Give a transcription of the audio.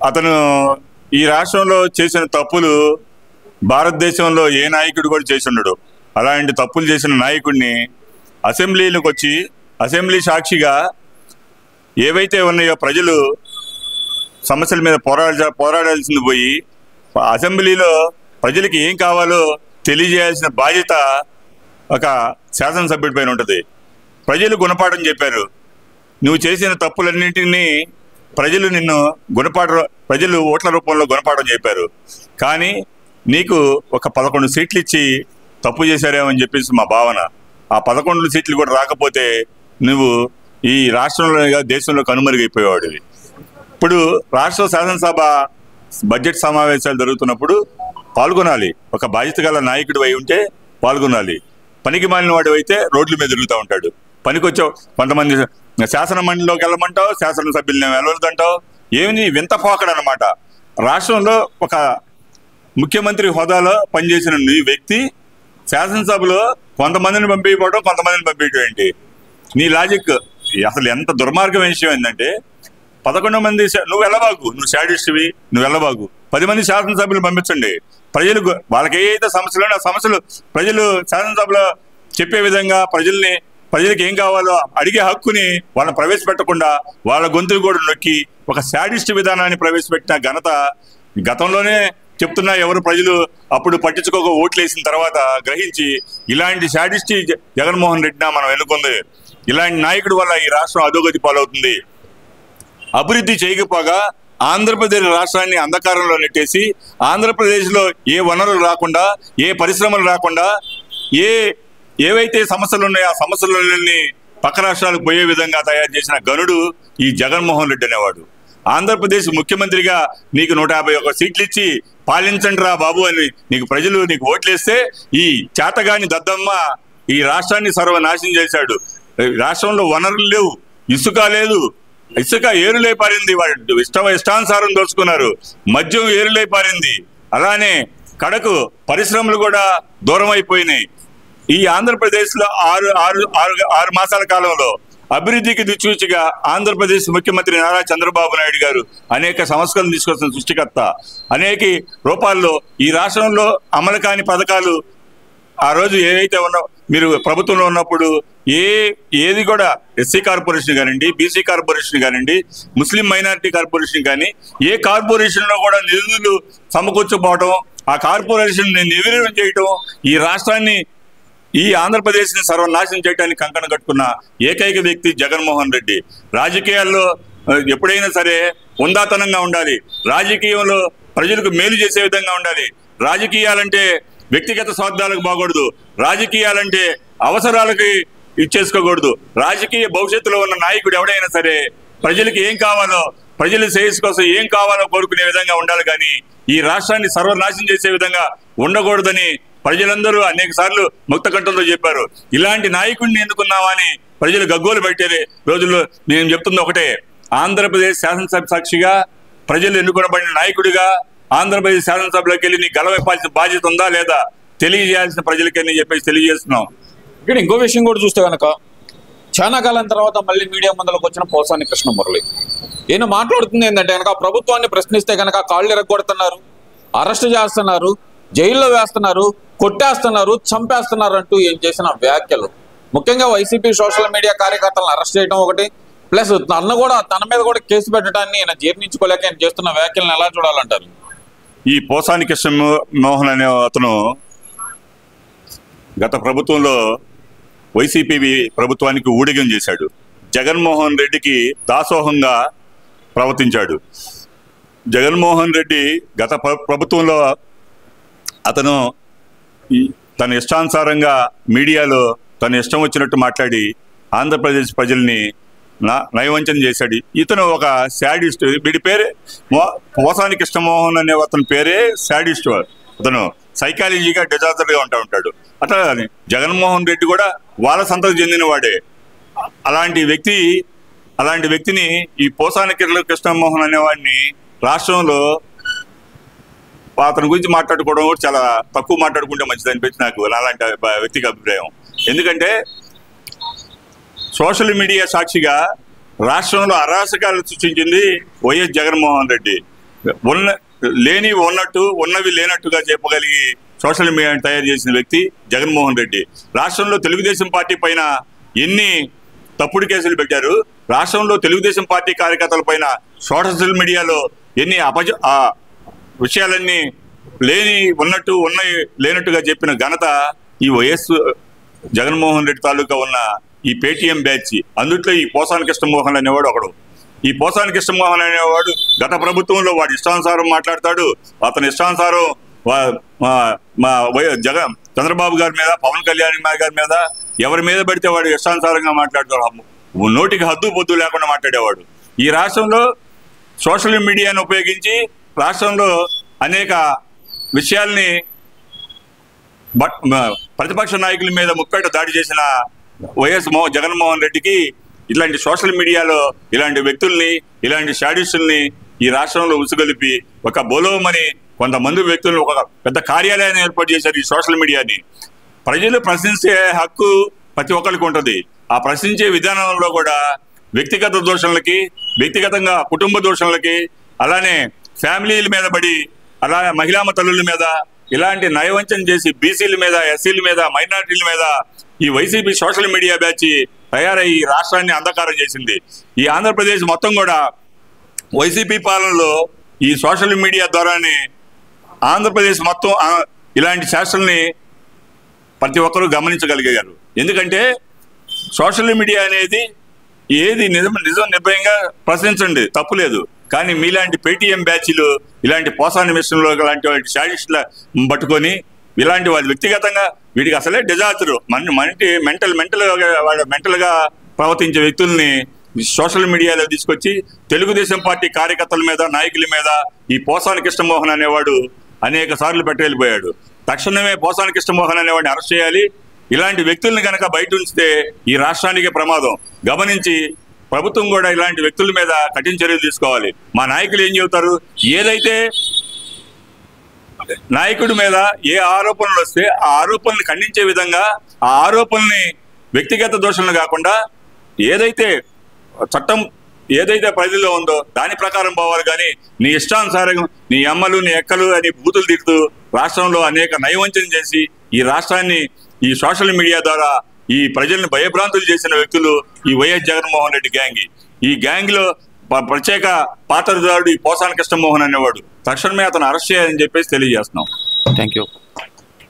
అతను ఈ రాష్ట్రంలో చేసిన తప్పులు భారతదేశంలో ఏ నాయకుడు కూడా చేసి ఉండడు. అలాంటి తప్పులు చేసిన నాయకుడిని అసెంబ్లీలోకి వచ్చి అసెంబ్లీ సాక్షిగా ఏవైతే ఉన్నాయో ప్రజలు సమస్యల మీద పోరాడాల్సింది పోయి అసెంబ్లీలో ప్రజలకి ఏం కావాలో తెలియజేయాల్సిన బాధ్యత ఒక శాసనసభ్యుడి పైన ఉంటుంది. ప్రజలు గుణపాఠం చెప్పారు. నువ్వు చేసిన తప్పులన్నింటినీ ప్రజలు ఓట్ల రూపంలో గుణపాఠం చెప్పారు. కానీ నీకు ఒక 11 సీట్లు ఇచ్చి తప్పు చేశారేమని చెప్పేసి మా భావన. ఆ 11 సీట్లు కూడా రాకపోతే నువ్వు ఈ రాష్ట్రంలో దేశంలో కనుమరుగైపోయేవాడివి. ఇప్పుడు రాష్ట్ర శాసనసభ బడ్జెట్ సమావేశాలు జరుగుతున్నప్పుడు పాల్గొనాలి. ఒక బాధ్యత గల నాయకుడు అయి ఉంటే పాల్గొనాలి. పనికి మాలిన వాడు అయితే రోడ్ల మీద తిరుగుతూ ఉంటాడు. పనికొచ్చావు కొంతమంది శాసన మండలిలోకి వెళ్ళమంటావు, శాసనసభ్యుల్ని వెళ్ళొద్దంటావు. ఏమి వింత పోకడనమాట. రాష్ట్రంలో ఒక ముఖ్యమంత్రి హోదాలో పనిచేసిన నీ వ్యక్తి శాసనసభలో కొంతమందిని పంపించడం, కొంతమందిని పంపించడం ఏంటి? నీ లాజిక్ అసలు ఎంత దుర్మార్గమైన విషయం ఏంటంటే 11 మంది నువ్వు వెళ్ళబాకు, నువ్వు శాడిస్ట్వి, నువ్వు వెళ్ళబాకు. 10 మంది శాసనసభ్యులు పంపించండి. ప్రజలకు వాళ్ళకి ఏదైతే సమస్యలు ఆ సమస్యలు ప్రజలు శాసనసభలో చెప్పే విధంగా ప్రజలకు ఏం కావాలో అడిగే హక్కుని వాళ్ళని ప్రవేశపెట్టకుండా వాళ్ళ గొంతులు కూడా నొక్కి ఒక శాడిస్ట్ విధానాన్ని ప్రవేశపెట్టిన ఘనత గతంలోనే చెప్తున్నా. ఎవరు ప్రజలు అప్పుడు పట్టించుకోక ఓట్లు వేసిన తర్వాత గ్రహించి ఇలాంటి శాడిస్ట్ జగన్మోహన్ రెడ్డిని మనం ఎన్నుకుంది. ఇలాంటి నాయకుడి వల్ల ఈ రాష్ట్రం అధోగతి పాలవుతుంది. అభివృద్ధి చేయకపోగా ఆంధ్రప్రదేశ్ రాష్ట్రాన్ని అంధకారంలో నెట్టేసి ఆంధ్రప్రదేశ్లో ఏ వనరులు రాకుండా, ఏ పరిశ్రమలు రాకుండా, ఏవైతే సమస్యలు ఉన్నాయో ఆ సమస్యలని పక్క రాష్ట్రాలకు పోయే విధంగా తయారు చేసిన గనుడు ఈ జగన్మోహన్ రెడ్డి అనేవాడు. ఆంధ్రప్రదేశ్ ముఖ్యమంత్రిగా నీకు 151 సీట్లు ఇచ్చి పాలించండి రా బాబు అని ప్రజలు నీకు ఓట్లేస్తే ఈ చేతగాని దద్దమ్మ ఈ రాష్ట్రాన్ని సర్వనాశనం చేశాడు. రాష్ట్రంలో వనరులు లేవు, ఇసుక లేదు, ఇసుక ఏరులై పారింది. వాళ్ళు ఇష్టానుసారం దోచుకున్నారు. మద్యం ఏరులై పారింది. అలానే కడకు పరిశ్రమలు కూడా దూరం అయిపోయినాయి. ఈ ఆంధ్రప్రదేశ్లో 6 మాసాల కాలంలో అభివృద్ధికి దిక్సూచిగా ఆంధ్రప్రదేశ్ ముఖ్యమంత్రి నారా చంద్రబాబు నాయుడు గారు అనేక సంస్కరణలు తీసుకొస్తున్న సృష్టికర్త. అనేక రూపాల్లో ఈ రాష్ట్రంలో అమలు కాని పథకాలు ఆ రోజు ఏవైతే మీరు ప్రభుత్వంలో ఉన్నప్పుడు ఏది కూడా ఎస్సీ కార్పొరేషన్ కానివ్వండి, బీసీ కార్పొరేషన్ కానివ్వండి, ముస్లిం మైనారిటీ కార్పొరేషన్ కానీ ఏ కార్పొరేషన్లో కూడా నిధులు సమకూర్చుకోవడం, ఆ కార్పొరేషన్ నిర్వీర్యం చేయటం, ఈ రాష్ట్రాన్ని ఈ ఆంధ్రప్రదేశ్ని సర్వనాశనం చేయడానికి కంకణం కట్టుకున్న ఏకైక వ్యక్తి జగన్మోహన్ రెడ్డి. రాజకీయాల్లో ఎప్పుడైనా సరే ఉందాతనంగా ఉండాలి. రాజకీయంలో ప్రజలకు మేలు చేసే విధంగా ఉండాలి. రాజకీయాలంటే వ్యక్తిగత స్వార్థాలకు బాగూడదు. రాజకీయాలంటే అవసరాలకి ఇచ్చేసుకోకూడదు. రాజకీయ భవిష్యత్తులో ఉన్న నాయకుడు ఎవడైనా సరే ప్రజలకు ఏం కావాలో, ప్రజల శ్రేయస్సు కోసం ఏం కావాలో కోరుకునే విధంగా ఉండాలి. కానీ ఈ రాష్ట్రాన్ని సర్వనాశనం చేసే విధంగా ఉండకూడదని ప్రజలందరూ అనేక సార్లు ముక్త కంఠంతో చెప్పారు. ఇలాంటి నాయకుడిని ఎన్నుకున్నావా అని ప్రజలు గగ్గోలు పెట్టే రోజుల్లో నేను చెప్తుంది ఒకటే, ఆంధ్రప్రదేశ్ శాసనసభ సాక్షిగా ప్రజలు ఎన్నుకోబడిన నాయకుడిగా ఆంధ్రప్రదేశ్ శాసనసభలోకి వెళ్ళి నీ గలవైపాల్సిన బాధ్యత ఉందా లేదా తెలియజేయాల్సిన ప్రజలకని చెప్పేసి తెలియజేస్తున్నాం. ఇక్కడ ఇంకో విషయం కూడా చూస్తే కనుక చాలా కాలం తర్వాత మళ్ళీ మీడియా ముందరకు వచ్చిన పోసాని కృష్ణమురళి ఈయన మాట్లాడుతుంది ఏంటంటే కనుక ప్రభుత్వాన్ని ప్రశ్నిస్తే కనుక కాళ్ళు ఎరగొడుతున్నారు, అరెస్ట్ చేస్తున్నారు, జైల్లో వేస్తున్నారు, కొట్టేస్తున్నారు, చంపేస్తున్నారు అంటూ ఏం చేసిన వ్యాఖ్యలు. ముఖ్యంగా వైసీపీ సోషల్ మీడియా కార్యకర్తలను అరెస్ట్ చేయడం ఒకటి, ప్లస్ తన మీద కూడా కేసు పెట్టడాన్ని ఆయన జీర్ణించుకోలేక ఆయన చేస్తున్న వ్యాఖ్యలను ఎలా చూడాలంటారు? ఈ పోసాని కృష్ణమోహన్ అనే అతను గత ప్రభుత్వంలో వైసీపీ ప్రభుత్వానికి ఊడిగం చేశాడు. జగన్మోహన్ రెడ్డికి దాసోహంగా ప్రవర్తించాడు. జగన్మోహన్ రెడ్డి గత ప్రభుత్వంలో అతను తన ఇష్టానుసారంగా మీడియాలో తన ఇష్టం వచ్చినట్టు మాట్లాడి ఆంధ్రప్రదేశ్ ప్రజల్ని నయవంచన చేశాడు. ఇతను ఒక శాడిస్ట్. వీడి పేరే పోసాని కృష్ణమోహన్ అనే అతని పేరే శాడిస్ట్. అతను సైకాలజీగా డిజార్డర్గా ఉంటాడు. అట్లా జగన్మోహన్ రెడ్డి కూడా వాళ్ళ సంతకు చెందిన వాడే. అలాంటి వ్యక్తిని ఈ పోసాని కృష్ణమోహన్ అనేవాడిని రాష్ట్రంలో అతని గురించి మాట్లాడుకోవడం కూడా చాలా తక్కువ మాట్లాడుకుంటే మంచిది అనిపించి నాకు అలాంటి వ్యక్తిగత అభిప్రాయం. ఎందుకంటే సోషల్ మీడియా సాక్షిగా రాష్ట్రంలో అరాచకాలు సృష్టించింది వైఎస్ జగన్మోహన్ రెడ్డి. లేనివి ఉన్నట్టు ఉన్నవి లేనట్టుగా చెప్పగలిగి సోషల్ మీడియాని తయారు చేసిన వ్యక్తి జగన్మోహన్ రెడ్డి. రాష్ట్రంలో తెలుగుదేశం పార్టీ పైన ఎన్ని తప్పుడు కేసులు పెట్టారు, రాష్ట్రంలో తెలుగుదేశం పార్టీ కార్యకర్తల పైన సోషల్ మీడియాలో ఎన్ని విషయాలన్నీ ఉన్నట్టు ఉన్నవి లేనట్టుగా చెప్పిన ఘనత ఈ వైఎస్ జగన్మోహన్ రెడ్డి తాలూకా ఉన్న ఈ పేటీఎం బ్యాచ్. అందుట్లో ఈ పోసాని కృష్ణమోహన్ అనేవాడు ఒకడు. ఈ పోసాని కృష్ణమోహన్ అనేవాడు గత ప్రభుత్వంలో వాడు ఇష్టానుసారం మాట్లాడతాడు. అతని ఇష్టానుసారం చంద్రబాబు గారి మీద, పవన్ కళ్యాణ్ గారి మీద, ఎవరి మీద పడితే వాడు ఇష్టానుసారంగా మాట్లాడతాడు. నోటికి హద్దు పొద్దు లేకుండా మాట్లాడేవాడు. ఈ రాష్ట్రంలో సోషల్ మీడియాను ఉపయోగించి రాష్ట్రంలో అనేక విషయాల్ని ప్రతిపక్ష నాయకుల మీద ముప్పేట దాడి చేసిన వైఎస్ జగన్మోహన్ రెడ్డికి ఇలాంటి సోషల్ మీడియాలో ఇలాంటి వ్యక్తుల్ని, ఇలాంటి షాడిస్టుల్ని ఈ రాష్ట్రంలో ఉసుగొలిపి ఒక బోలోమని కొంతమంది వ్యక్తులను ఒక పెద్ద కార్యాలయాన్ని ఏర్పాటు చేశారు. ఈ సోషల్ మీడియాని ప్రజలు ప్రశ్నించే హక్కు ప్రతి ఒక్కరికి ఉంటుంది. ఆ ప్రశ్నించే విధానంలో కూడా వ్యక్తిగత దూషణలకి, వ్యక్తిగతంగా కుటుంబ దూషణలకి, అలానే ఫ్యామిలీల మీద పడి, అలా మహిళా తల్లుల మీద ఇలాంటి నయవంచన చేసి బీసీల మీద, ఎస్సీల మీద, మైనారిటీల మీద ఈ వైసీపీ సోషల్ మీడియా బ్యాచ్ తయారై ఈ రాష్ట్రాన్ని అంధకారం చేసింది. ఈ ఆంధ్రప్రదేశ్ మొత్తం కూడా వైసీపీ పాలనలో ఈ సోషల్ మీడియా ద్వారానే ఆంధ్రప్రదేశ్ మొత్తం ఇలాంటి శాస్త్రాలని ప్రతి ఒక్కరూ గమనించగలిగారు. ఎందుకంటే సోషల్ మీడియా అనేది ఏది నిజం నిర్భయంగా ప్రశ్నించండి, తప్పులేదు. కానీ మీలాంటి పేటీఎం బ్యాచ్లు, ఇలాంటి పోసాని మిషన్లో లాంటి షాడిస్టుల పట్టుకొని ఇలాంటి వాళ్ళు వ్యక్తిగతంగా వీడికి అసలే డిజాస్టర్ మెంటల్గా ప్రవర్తించే వ్యక్తుల్ని సోషల్ మీడియాలో తీసుకొచ్చి తెలుగుదేశం పార్టీ కార్యకర్తల మీద, నాయకుల మీద ఈ పోసాని కృష్ణమోహన్ అనేవాడు అనేక సార్లు పెట్టెళ్ళిపోయాడు. తక్షణమే పోసాని కృష్ణమోహన్ అనేవాడిని అరెస్ట్ చేయాలి. ఇలాంటి వ్యక్తుల్ని కనుక బయట ఉంచితే ఈ రాష్ట్రానికి ప్రమాదం. గమనించి ప్రభుత్వం కూడా ఇలాంటి వ్యక్తుల మీద కఠిన చర్యలు తీసుకోవాలి. మా నాయకులు ఏం చెబుతారు, ఏదైతే నాయకుడి మీద ఏ ఆరోపణలు వస్తే ఆ ఆరోపణలు ఖండించే విధంగా, ఆ ఆరోపణల్ని వ్యక్తిగత దోషణలు కాకుండా ఏదైతే చట్టం ఏదైతే పరిధిలో ఉందో దాని ప్రకారం పోవాలి. కానీ నీ ఇష్టానుసారం నీ అమ్మలు, నీ ఎక్కలు అని బూతులు తిడుతూ రాష్ట్రంలో అనేక నయవంచన చేసి ఈ రాష్ట్రాన్ని ఈ సోషల్ మీడియా ద్వారా ఈ ప్రజల్ని భయభ్రాంతులు చేసిన వ్యక్తులు ఈ వైఎస్ జగన్మోహన్ రెడ్డి గ్యాంగ్. ఈ గ్యాంగ్ లో ప్రత్యేక పాత్రధారుడు ఈ పోసాని కృష్ణమోహన్ అనేవాడు. తక్షణమే అతను అరెస్ట్ చేయాలని చెప్పేసి తెలియజేస్తున్నాం. Thank you.